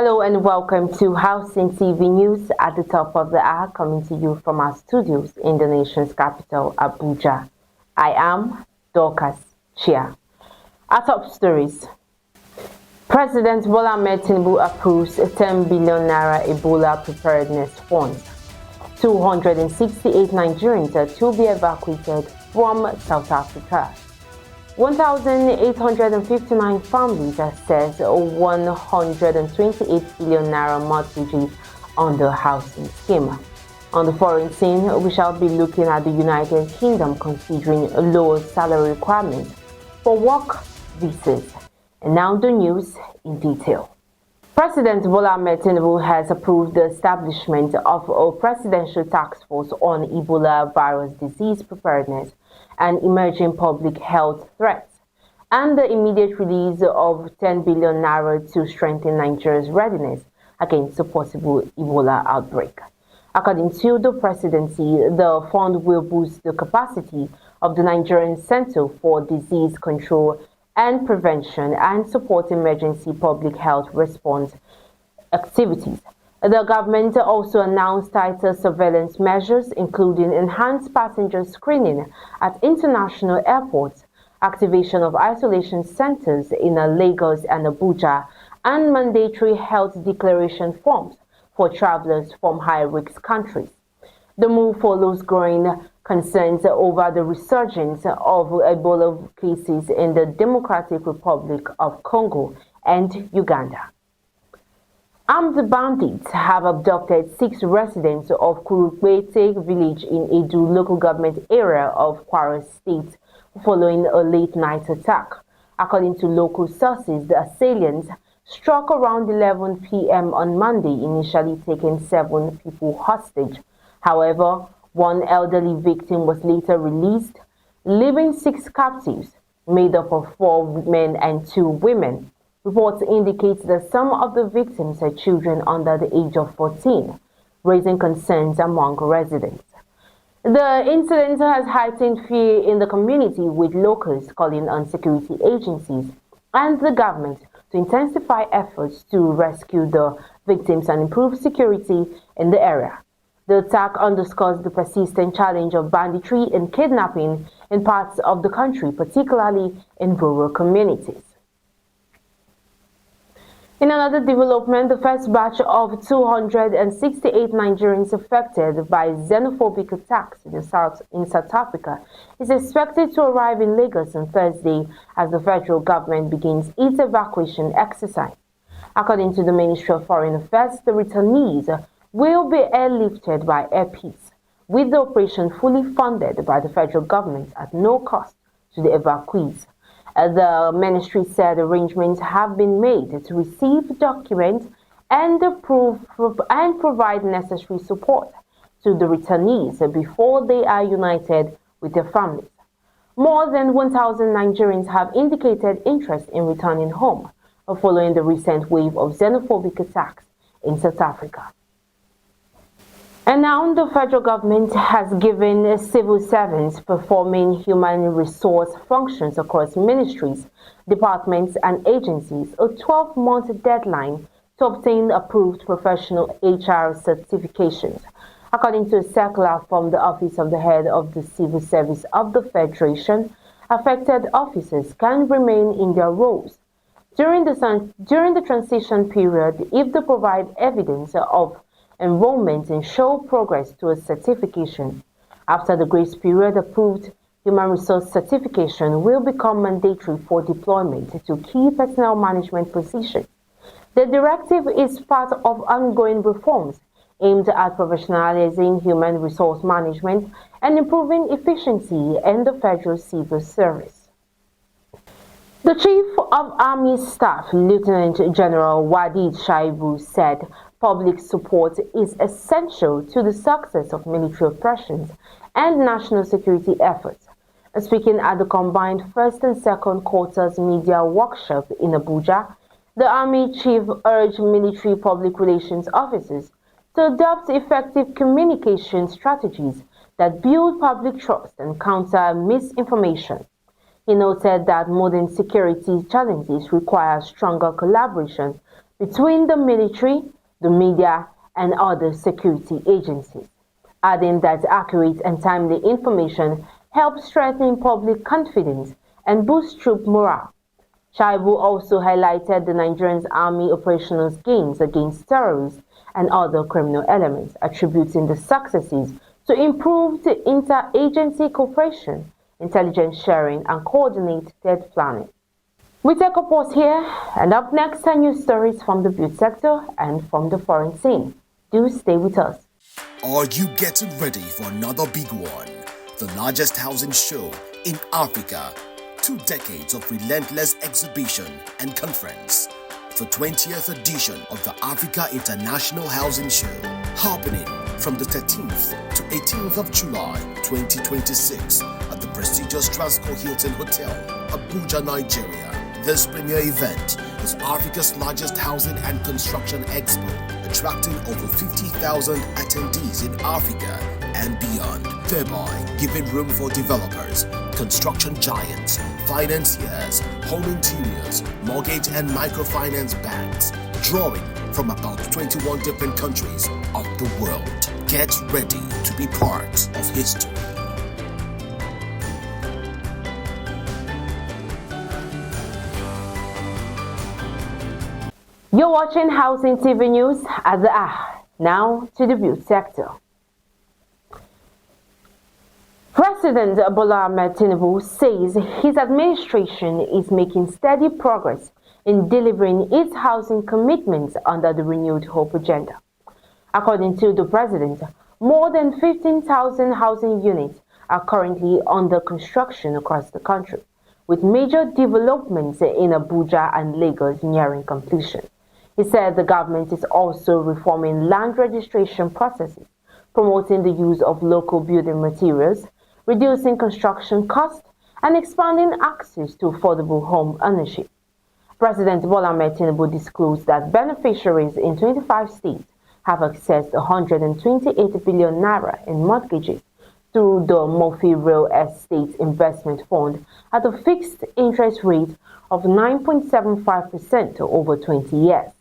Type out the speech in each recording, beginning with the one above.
Hello and welcome to Housing TV News at the top of the hour, coming to you from our studios in the nation's capital, Abuja. I am Dorcas Chia. Our top stories. President Bola Tinubu approves 10 billion naira Ebola preparedness funds. 268 Nigerians are to be evacuated from South Africa. 1,859 families assess 128 billion naira mortgages on the housing scheme. On the foreign scene, we shall be looking at the United Kingdom considering lower salary requirements for work visas. And now the news in detail. President Bola Tinubu has approved the establishment of a presidential task force on Ebola virus disease preparedness and emerging public health threats, and the immediate release of 10 billion naira to strengthen Nigeria's readiness against a possible Ebola outbreak. According to the presidency, the fund will boost the capacity of the Nigerian Center for Disease Control and Prevention and support emergency public health response activities. The government also announced tighter surveillance measures, including enhanced passenger screening at international airports, activation of isolation centers in Lagos and Abuja, and mandatory health declaration forms for travelers from high-risk countries. The move follows growing concerns over the resurgence of Ebola cases in the Democratic Republic of Congo and Uganda. Armed bandits have abducted 6 residents of Kurupete village in Edu local government area of Kwara state following a late-night attack. According to local sources, the assailants struck around 11 p.m. on Monday, initially taking 7 people hostage. However, one elderly victim was later released, leaving 6 captives, made up of 4 men and 2 women. Reports indicate that some of the victims are children under the age of 14, raising concerns among residents. The incident has heightened fear in the community, with locals calling on security agencies and the government to intensify efforts to rescue the victims and improve security in the area. The attack underscores the persistent challenge of banditry and kidnapping in parts of the country, particularly in rural communities. In another development, the first batch of 268 Nigerians affected by xenophobic attacks in South Africa is expected to arrive in Lagos on Thursday as the federal government begins its evacuation exercise. According to the Ministry of Foreign Affairs, the returnees will be airlifted by Air Peace, with the operation fully funded by the federal government at no cost to the evacuees. The ministry said arrangements have been made to receive documents and provide necessary support to the returnees before they are united with their families. More than 1,000 Nigerians have indicated interest in returning home following the recent wave of xenophobic attacks in South Africa. And now the federal government has given civil servants performing human resource functions across ministries, departments and agencies a 12-month deadline to obtain approved professional HR certifications. According to a circular from the Office of the Head of the Civil Service of the Federation, affected officers can remain in their roles during the transition period if they provide evidence of enrollment and show progress to a certification. After the grace period, approved human resource certification will become mandatory for deployment to key personnel management positions. The directive is part of ongoing reforms aimed at professionalizing human resource management and improving efficiency in the federal civil service. The Chief of Army Staff, Lieutenant General Wadid Shaibu, said public support is essential to the success of military operations and national security efforts. Speaking at the combined first and second quarters media workshop in Abuja, the Army Chief urged military public relations officers to adopt effective communication strategies that build public trust and counter misinformation. He noted that modern security challenges require stronger collaboration between the military, the media, and other security agencies, adding that accurate and timely information helps strengthen public confidence and boost troop morale. Shaibu also highlighted the Nigerian Army operational gains against terrorists and other criminal elements, attributing the successes to improved interagency cooperation, intelligence sharing, and coordinated planning. We take a pause here, and up next are news stories from the build sector and from the foreign scene. Do stay with us. Are you getting ready for another big one? The largest housing show in Africa. 2 decades of relentless exhibition and conference. The 20th edition of the Africa International Housing Show, happening from the 13th to 18th of July 2026 at the prestigious Transcorp Hilton Hotel, Abuja, Nigeria. This premier event is Africa's largest housing and construction expo, attracting over 50,000 attendees in Africa and beyond, thereby giving room for developers, construction giants, financiers, home interiors, mortgage and microfinance banks, drawing from about 21 different countries of the world. Get ready to be part of history. You're watching Housing TV News at the now to the build sector. President Bola Tinubu says his administration is making steady progress in delivering its housing commitments under the renewed hope agenda. According to the president, more than 15,000 housing units are currently under construction across the country, with major developments in Abuja and Lagos nearing completion. He said the government is also reforming land registration processes, promoting the use of local building materials, reducing construction costs, and expanding access to affordable home ownership. President Bola Tinubu disclosed that beneficiaries in 25 states have accessed 128 billion naira in mortgages through the Murphy Real Estate Investment Fund at a fixed interest rate of 9.75% over 20 years.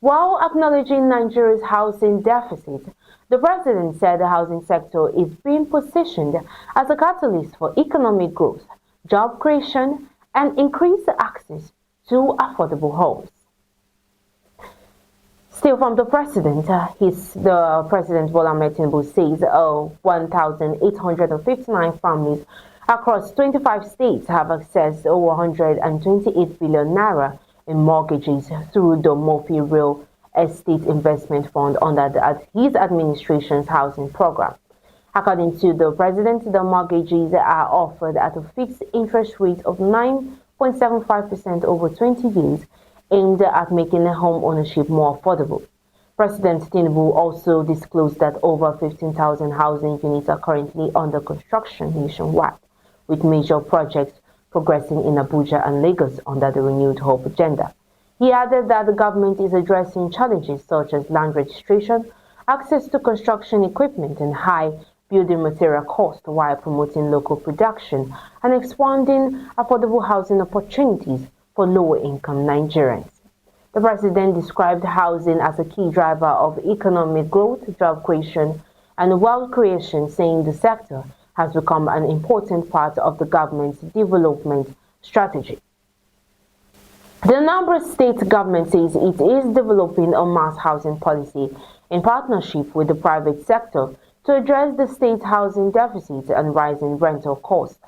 While acknowledging Nigeria's housing deficit, the president said the housing sector is being positioned as a catalyst for economic growth, job creation, and increased access to affordable homes. Still from the president, the President Bola Tinubu says 1,859 families across 25 states have accessed over 128 billion naira in mortgages through the Murphy Real Estate Investment Fund under his administration's housing program. According to the president, the mortgages are offered at a fixed interest rate of 9.75% over 20 years, aimed at making home ownership more affordable. President Tinubu also disclosed that over 15,000 housing units are currently under construction nationwide, with major projects progressing in Abuja and Lagos under the renewed hope agenda. He added that the government is addressing challenges such as land registration, access to construction equipment, and high building material costs while promoting local production and expanding affordable housing opportunities for lower-income Nigerians. The president described housing as a key driver of economic growth, job creation, and wealth creation, saying the sector has become an important part of the government's development strategy. The Anambra State government says it is developing a mass housing policy in partnership with the private sector to address the state's housing deficit and rising rental costs.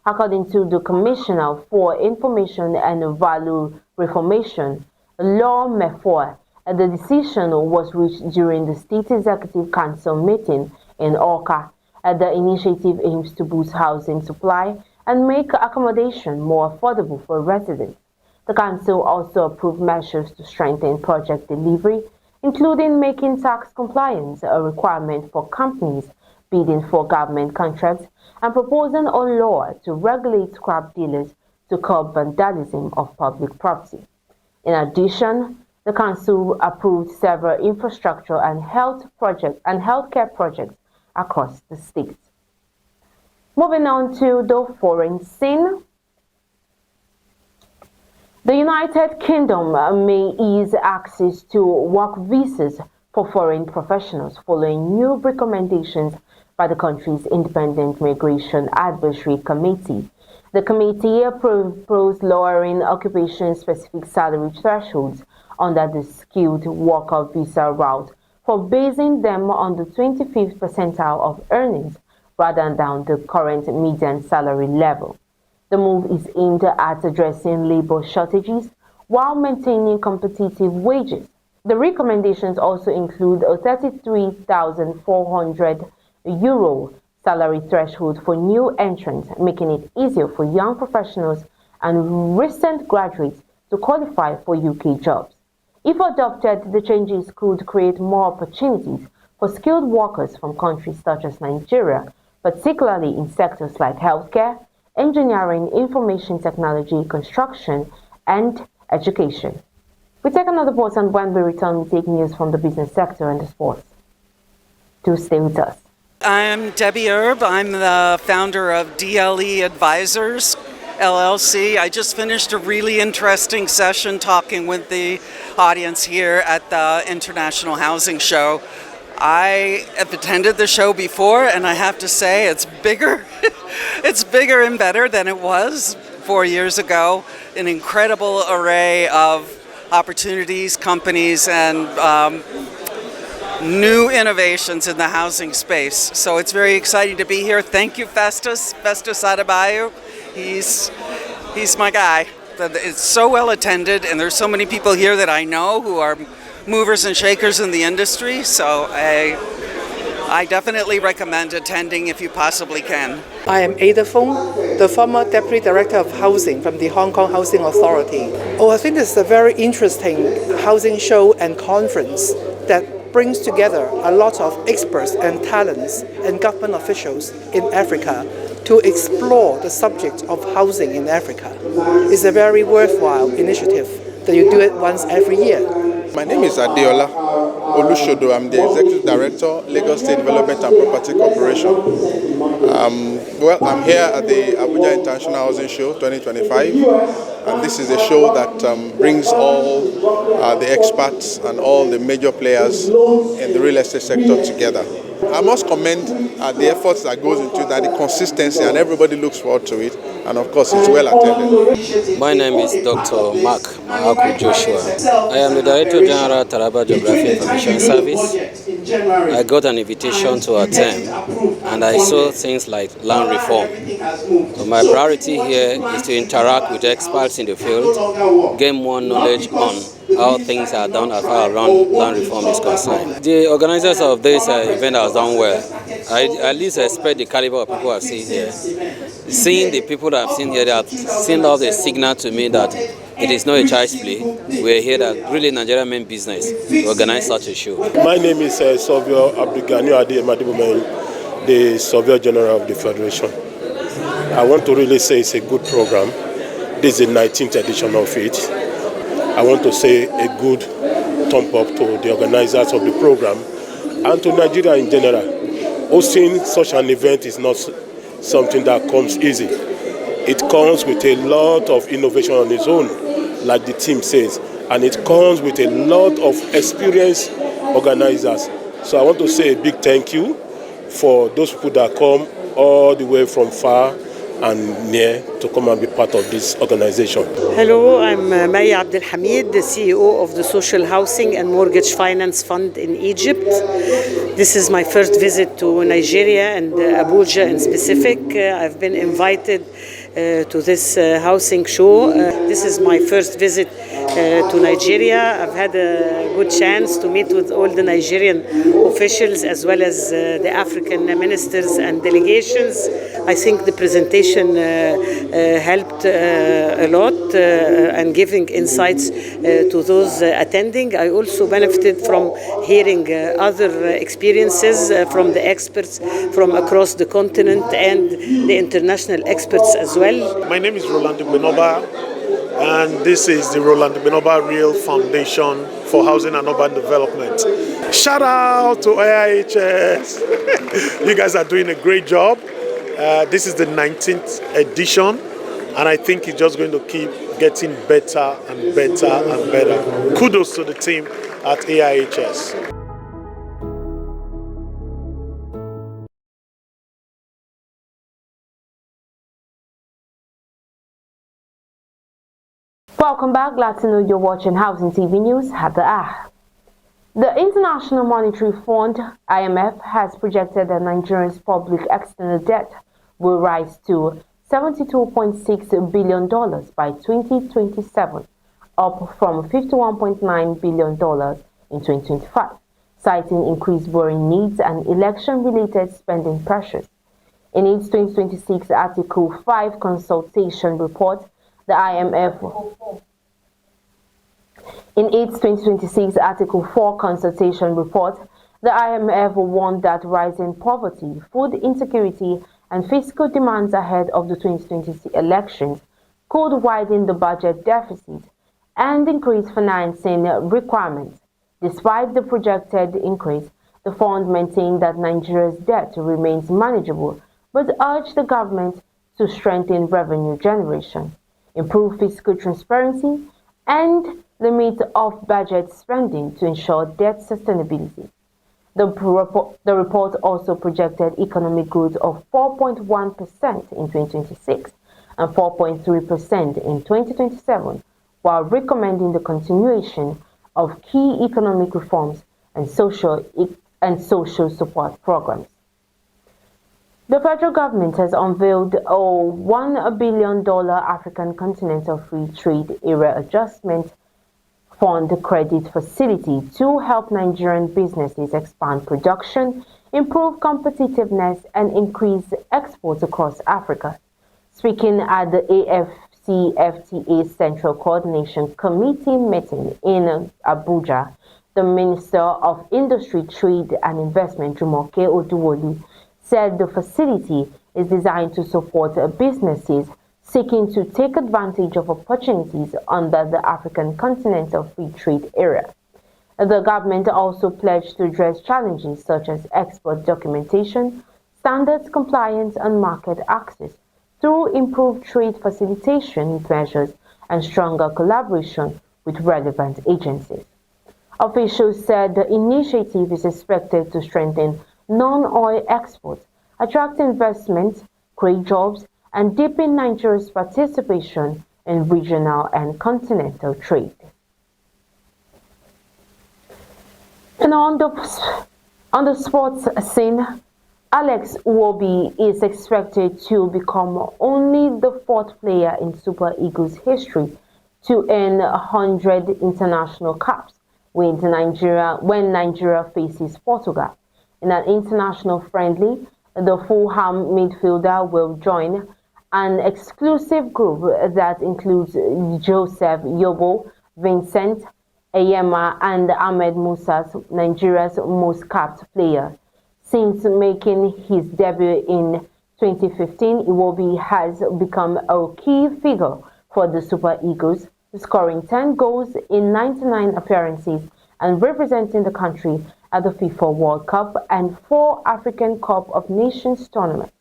According to the Commissioner for Information and Value Reformation, Law Mefor, the decision was reached during the State Executive Council meeting in Awka. The initiative aims to boost housing supply and make accommodation more affordable for residents. The council also approved measures to strengthen project delivery, including making tax compliance a requirement for companies bidding for government contracts and proposing a law to regulate scrap dealers to curb vandalism of public property. In addition, the council approved several infrastructure and healthcare projects across the state. Moving on to the foreign scene. The United Kingdom may ease access to work visas for foreign professionals following new recommendations by the country's Independent Migration Advisory Committee. The committee proposed lowering occupation-specific salary thresholds under the skilled worker visa route for basing them on the 25th percentile of earnings rather than the current median salary level. The move is aimed at addressing labor shortages while maintaining competitive wages. The recommendations also include a €33,400 salary threshold for new entrants, making it easier for young professionals and recent graduates to qualify for UK jobs. If adopted, the changes could create more opportunities for skilled workers from countries such as Nigeria, particularly in sectors like healthcare, engineering, information technology, construction, and education. We take another pause, and when we return, we take news from the business sector and the sports. Do stay with us. I'm Debbie Erb. I'm the founder of DLE Advisors, LLC. I just finished a really interesting session talking with the audience here at the International Housing Show. I have attended the show before, and I have to say it's bigger. It's bigger and better than it was 4 years ago. An incredible array of opportunities, companies, and new innovations in the housing space. So it's very exciting to be here. Thank you, Festus Adebayo. He's my guy. It's so well attended, and there's so many people here that I know who are movers and shakers in the industry. So I definitely recommend attending if you possibly can. I am Ada Fong, the former Deputy Director of Housing from the Hong Kong Housing Authority. I think it's a very interesting housing show and conference that brings together a lot of experts and talents and government officials in Africa to explore the subject of housing in Africa. It's a very worthwhile initiative that you do it once every year. My name is Adeola Olushodo. I'm the Executive Director, Lagos State Development and Property Corporation. I'm here at the Abuja International Housing Show 2025, and this is a show that brings all the experts and all the major players in the real estate sector together. I must commend the efforts that goes into that, the consistency, and everybody looks forward to it, and of course it's well attended. My name is Dr. Mark Mahaku Joshua. I am the Director General Taraba Geography Information Service. I got an invitation to attend, and I saw things like land reform. So my priority here is to interact with experts in the field, gain more knowledge on how things are done as far as land reform is concerned. The organizers of this event has done well. I at least expect the caliber of people I've seen here. Seeing the people that I've seen here, they have sent out a signal to me that it is not a child's play. We're here that really Nigerian mean business to organize such a show. My name is Surveyor Abdulganiu Ademadibumen, the Surveyor General of the Federation. I want to really say it's a good program. This is the 19th edition of it. I want to say a good thumb up to the organizers of the program and to Nigeria in general. Hosting such an event is not something that comes easy. It comes with a lot of innovation on its own, like the team says, and it comes with a lot of experienced organizers. So I want to say a big thank you for those people that come all the way from far and near to come and be part of this organization. Hello, I'm Maya Abdelhamid, the CEO of the Social Housing and Mortgage Finance Fund in Egypt. This is my first visit to Nigeria and Abuja in specific. I've been invited to this housing show. This is my first visit to Nigeria. I've had a good chance to meet with all the Nigerian officials as well as the African ministers and delegations. I think the presentation helped a lot and giving insights to those attending. I also benefited from hearing other experiences from the experts from across the continent and the international experts as well. My name is Rolando Benoba, and this is the Rolando Benoba Real Foundation for Housing and Urban Development. Shout out to IIHS. You guys are doing a great job. This is the 19th edition, and I think it's just going to keep getting better and better and better. Kudos to the team at AIHS. Welcome back. Glad to know you're watching Housing TV News at the hour. The International Monetary Fund, IMF, has projected that Nigeria's public external debt will rise to $72.6 billion by 2027, up from $51.9 billion in 2025, citing increased borrowing needs and election-related spending pressures. In its 2026 Article 5 consultation report, the IMF In its 2026 Article 4 consultation report, the IMF warned that rising poverty, food insecurity, and fiscal demands ahead of the 2026 elections could widen the budget deficit and increase financing requirements. Despite the projected increase, the fund maintained that Nigeria's debt remains manageable, but urged the government to strengthen revenue generation, improve fiscal transparency, and limit off-budget spending to ensure debt sustainability. The report also projected economic growth of 4.1% in 2026 and 4.3% in 2027, while recommending the continuation of key economic reforms and social support programs. The federal government has unveiled a $1 billion African Continental Free Trade Area Adjustment Fund credit facility to help Nigerian businesses expand production, improve competitiveness, and increase exports across Africa. Speaking at the AFCFTA Central Coordination Committee meeting in Abuja, the Minister of Industry, Trade and Investment, Jumoke Oduwole, said the facility is designed to support businesses seeking to take advantage of opportunities under the African Continental Free Trade Area. The government also pledged to address challenges such as export documentation, standards compliance, and market access through improved trade facilitation measures and stronger collaboration with relevant agencies. Officials said the initiative is expected to strengthen non-oil exports, attract investments, create jobs, and deepen Nigeria's participation in regional and continental trade. And on the sports scene, Alex Iwobi is expected to become only the fourth player in Super Eagles history to earn 100 international caps when Nigeria faces Portugal. In an international friendly, the Fulham midfielder will join an exclusive group that includes Joseph Yobo, Vincent Eyema, and Ahmed Musa, Nigeria's most capped player. Since making his debut in 2015, Iwobi has become a key figure for the Super Eagles, scoring 10 goals in 99 appearances and representing the country at the FIFA World Cup and 4 African Cup of Nations tournaments.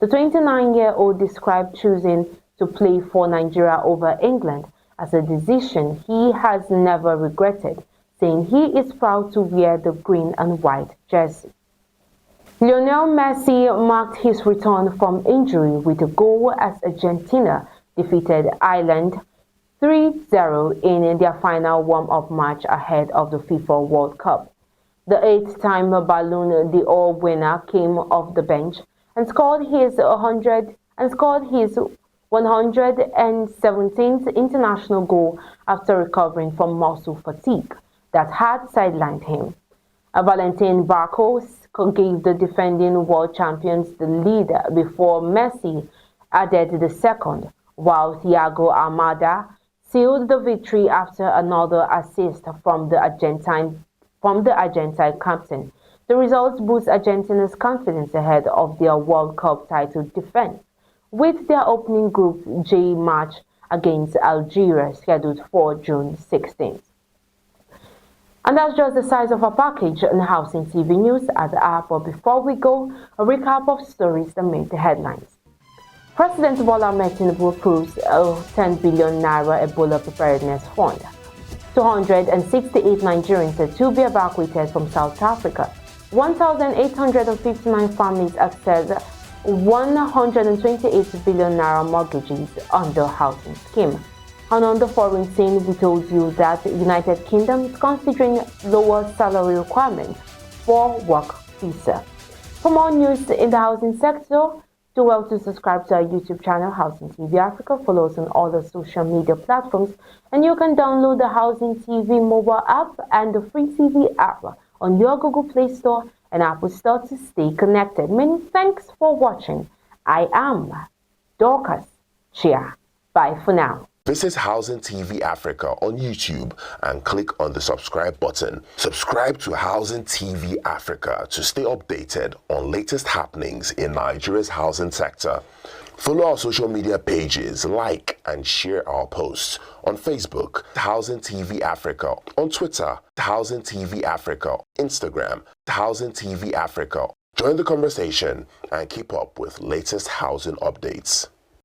The 29-year-old described choosing to play for Nigeria over England as a decision he has never regretted, saying he is proud to wear the green and white jersey. Lionel Messi marked his return from injury with a goal as Argentina defeated Ireland 3-0 in their final warm-up match ahead of the FIFA World Cup. The 8-time Ballon d'Or winner came off the bench and scored his 117th international goal after recovering from muscle fatigue that had sidelined him. Valentin Barcos gave the defending world champions the lead before Messi added the second, while Thiago Almada sealed the victory after another assist from the Argentine captain. The results boost Argentina's confidence ahead of their World Cup title defense, with their opening Group J match against Algeria scheduled for June 16th. And that's just the size of our package on Housing TV News at the hour. But before we go, a recap of stories that made the headlines. President Bola Tinubu approves a 10 billion naira Ebola preparedness fund. 268 Nigerians are to be evacuated from South Africa. 1,859 families access 128 billion naira mortgages under housing scheme. And on the foreign scene, we told you that the United Kingdom is considering lower salary requirements for work visa. For more news in the housing sector, do well to subscribe to our YouTube channel, Housing TV Africa. Follow us on all the social media platforms, and you can download the Housing TV mobile app and the free TV app on your Google Play Store and Apple Store to stay connected. Many thanks for watching. I am Dorcas Chia. Bye for now. Visit Housing TV Africa on YouTube and click on the subscribe button. Subscribe to Housing TV Africa to stay updated on latest happenings in Nigeria's housing sector. Follow our social media pages, like and share our posts on Facebook, Housing TV Africa, on Twitter, Housing TV Africa, Instagram, Housing TV Africa. Join the conversation and keep up with latest housing updates.